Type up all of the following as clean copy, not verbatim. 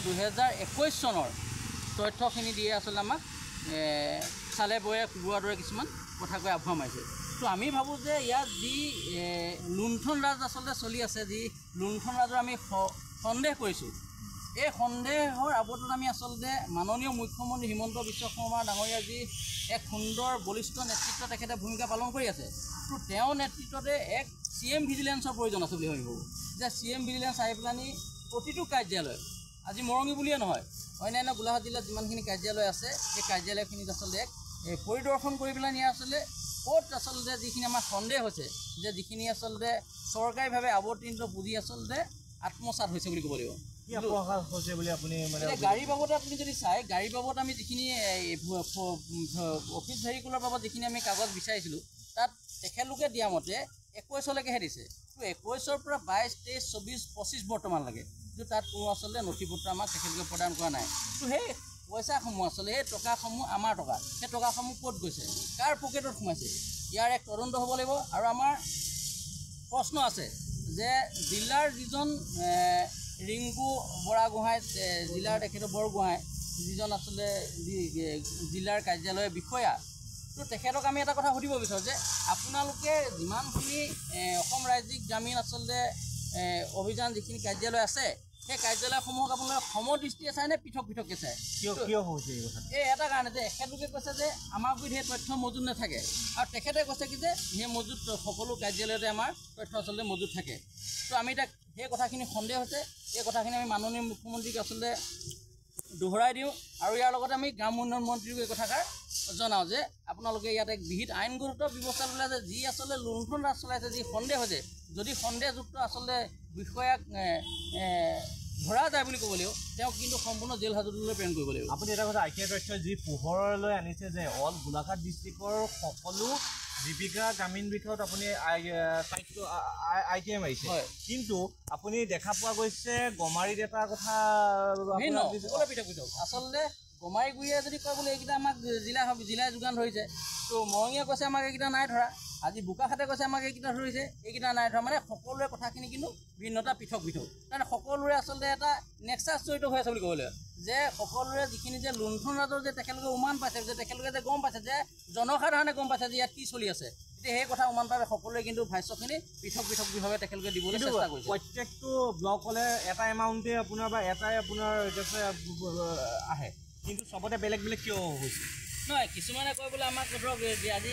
2021 চনৰ তথ্যখিনি দিয়ে আচলতে আমাক চালে বয়ে কোবোৱাৰ দৰে কিছুমান কথা কৈ আভুৱা মাৰিছে। তো আমি ভাবোঁ যে ইয়াত যি লুণ্ঠন ৰাজ আচলতে চলি আছে, যি লুণ্ঠন ৰাজৰ আমি সন্দেহ কৰিছোঁ, এই সন্দেহৰ আৱৰ্তত আমি আচলতে মাননীয় মুখ্যমন্ত্ৰী হিমন্ত বিশ্ব শৰ্মা ডাঙৰীয়াৰ যি এক সুন্দৰ বলিষ্ঠ নেতৃত্ব তেখেতে ভূমিকা পালন কৰি আছে, তো তেওঁৰ নেতৃত্বতে এক CM ভিজিলেন্সৰ প্ৰয়োজন আছে বুলি ভাবিব যে CM ভিজিলেন্স আহি পেলানি প্ৰতিটো কাৰ্যালয়, আজি মৰঙি বুলিয়ে নহয় অন্যান্য গোলাঘাট জিলাত যিমানখিনি কাৰ্যালয় আছে সেই কাৰ্যালয়খিনিত আচলতে এক পৰিদৰ্শন কৰি পেলানি আচলতে ক'ত আচলতে যিখিনি আমাৰ সন্দেহ হৈছে যে যিখিনি আচলতে চৰকাৰীভাৱে আৱৰ্তিত পুঁজি আচলতে আত্মসাত হৈছে বুলি ক'ব লাগিব। গাড়ী বাবদ আপুনি যদি চাই, গাড়ী বাবদ আমি যিখিনি অফিচ ভেহিকুলৰ বাবদ যিখিনি আমি কাগজ বিচাৰিছিলোঁ তাত তেখেতলোকে দিয়া মতে 21লৈকেহে দিছে। তো 21ৰ পৰা 22, 23, 24, 25 বৰ্তমানলৈকে কিন্তু তাত কোনো আচলতে নথি পত্ৰ আমাক তেখেতলোকে প্ৰদান কৰা নাই। তো সেই পইচাসমূহ আচলতে সেই টকাসমূহ আমাৰ টকা, সেই টকাসমূহ ক'ত গৈছে, কাৰ পকেটত সোমাইছে, ইয়াৰ এক তদন্ত হ'ব লাগিব। আৰু আমাৰ প্ৰশ্ন আছে যে জিলাৰ যিজন ৰিংকু বৰাগোহাঁই, জিলাৰ তেখেতৰ বৰগোহাঁই যিজন আচলতে জিলাৰ কাৰ্যালয়ৰ বিষয়া, তো তেখেতক আমি এটা কথা সুধিব বিচাৰোঁ যে আপোনালোকে যিমানখিনি অসম ৰাজ্যিক গ্ৰামীণ আচলতে অভিযান যিখিনি কাৰ্যালয় আছে সেই কাৰ্যালয়সমূহক আপোনালোকে সমদৃষ্টিয়ে চায় নে পৃথক পৃথককৈ চায়? কিয় হৈছে এই কথা? এই এটা কাৰণে যে এখেতলোকে কৈছে যে আমাৰ গুৰিত সেই তথ্য মজুত নাথাকে, আৰু তেখেতে কৈছে কি যে সেই মজুত সকলো কাৰ্যালয়তে আমাৰ তথ্য আচলতে মজুত থাকে। তো আমি এতিয়া সেই কথাখিনি সন্দেহ হৈছে, এই কথাখিনি আমি মাননীয় মুখ্যমন্ত্ৰীক আচলতে দোহৰাই দিওঁ। আৰু ইয়াৰ লগতে আমি গ্ৰাম উন্নয়ন মন্ত্ৰীক এই কথাষাৰ জনাওঁ যে আপোনালোকে ইয়াত এক বিহিত আইনগত ব্যৱস্থা ল'লে যে যি আচলতে লুণ্ঠন ৰাজ চলাইছে, যি সন্দেহ হৈছে, যদি সন্দেহযুক্ত আচলতে বিষয়াক ধৰা যায় বুলি ক'ব লাগিব, তেওঁক কিন্তু সম্পূৰ্ণ জেল হাজতলৈ প্ৰেৰণ কৰিব লাগিব। আপুনি এটা কথা আইকিয়া তথ্য যি পোহৰলৈ আনিছে যে অল গোলাঘাট ডিষ্ট্ৰিক্টৰ সকলো জীৱিকা গ্ৰামীণ বিষয়ত আপুনি ITI মাৰিছে, কিন্তু আপুনি দেখা পোৱা গৈছে গমাৰিত এটা কথা পৃথক। আচলতে গমাৰিগুৰিয়ে যদি কয় বোলে এইকেইটা আমাক জিলাই যোগান ধৰিছে, তো মৰঙীয়ে কৈছে আমাক এইকেইটা নাই ধৰা, আজি বোকাখাটে কৈছে আমাক এইকেইটা ধৰিছে, এইকেইটা নাই ধৰা। মানে সকলোৰে কথাখিনি কিন্তু ভিন্নতা পৃথক পৃথক, কাৰণ সকলোৰে আচলতে এটা নেক্সাছ জড়িত হৈ আছে বুলি ক'ব লাগিব যে সকলোৰে যিখিনি যে লুণ্ঠন ৰাজৰ যে তেখেতলোকে উমান পাইছে, যে তেখেতলোকে যে গম পাইছে, যে জনসাধাৰণে গম পাইছে যে ইয়াত কি চলি আছে, এতিয়া সেই কথা উমান পাই সকলোৱে কিন্তু ভাষ্যখিনি পৃথক পৃথকভাৱে তেখেতলোকে দিবলৈ চেষ্টা কৰিছে। প্ৰত্যেকটো ব্লকলৈ এটা এমাউণ্টে আপোনাৰ বা এটাই আপোনাৰ আহে, কিন্তু চবতে বেলেগ বেলেগ কিয় হৈছে? নহয়, কিছুমানে কয় বোলে আমাক ধৰক আজি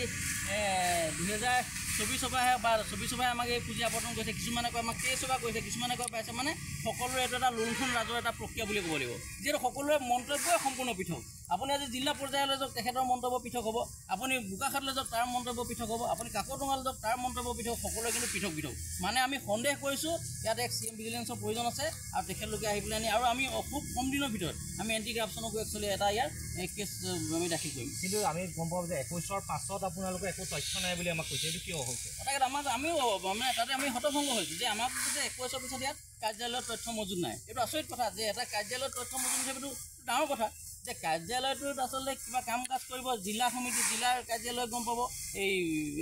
2024 পৰা বা 24 পৰা আমাক এই পুঁজি আৱৰ্তন কৰিছে, কিছুমানে কয় আমাক 23 পৰা কৰিছে, কিছুমানে কয় পাইছে। মানে সকলোৰে এইটো এটা লুণ্ঠন ৰাজৰ এটা প্ৰক্ৰিয়া বুলি ক'ব লাগিব, যিহেতু সকলোৰে মন্তব্যই সম্পূৰ্ণ পৃথক। আপুনি আজি জিলা পৰ্যায়লৈ যাওক, তেখেতৰ মন্তব্য পৃথক হ'ব, আপুনি বোকাখাটলৈ যাওক তাৰ মন্তব্য পৃথক হ'ব, আপুনি কাকতঙালৈ যাওক তাৰ মন্তব্য পৃথক, সকলোৰে কিন্তু পৃথক পৃথক। মানে আমি সন্দেহ কৰিছোঁ ইয়াত এক CM ভিজিলেন্সৰ প্ৰয়োজন আছে, আৰু তেখেতলোকে আহি পেলাই আৰু আমি খুব কম দিনৰ ভিতৰত আমি এণ্টি কৰাপশ্যনকো একচুৱেলি এটা ইয়াৰ কেছ আমি দাখিল কৰিম। কিন্তু আমি গম পাওঁ যে 21ৰ পাছত আপোনালোকে একো তথ্য নাই বুলি আমাক কৈছে, এইটো কিয় হৈছে? তাকে আমিও মানে তাতে আমি হতভংগ হৈছোঁ যে আমাক যে 21ৰ পিছত ইয়াত কাৰ্যালয়ৰ তথ্য মজুত নাই। এইটো আচৰিত কথা যে এটা কাৰ্যালয়ৰ তথ্য মজুত নাথাকিবটো ডাঙৰ কথা, যে কাৰ্যালয়টোত আচলতে কিবা কাম কাজ কৰিব, জিলা সমিতি জিলাৰ কাৰ্যালয় গম পাব, এই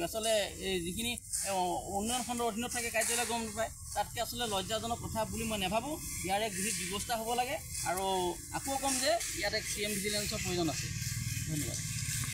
আচলতে যিখিনি উন্নয়ন খণ্ডৰ অধীনত থাকে কাৰ্যালয় গম নাপায়, তাতকৈ আচলতে লজ্জাজনক কথা বুলি মই নাভাবোঁ। ইয়াৰ এক বিহিত ব্যৱস্থা হ'ব লাগে, আৰু আকৌ ক'ম যে ইয়াত এক CM ভিজিলেন্সৰ প্ৰয়োজন আছে। ধন্যবাদ।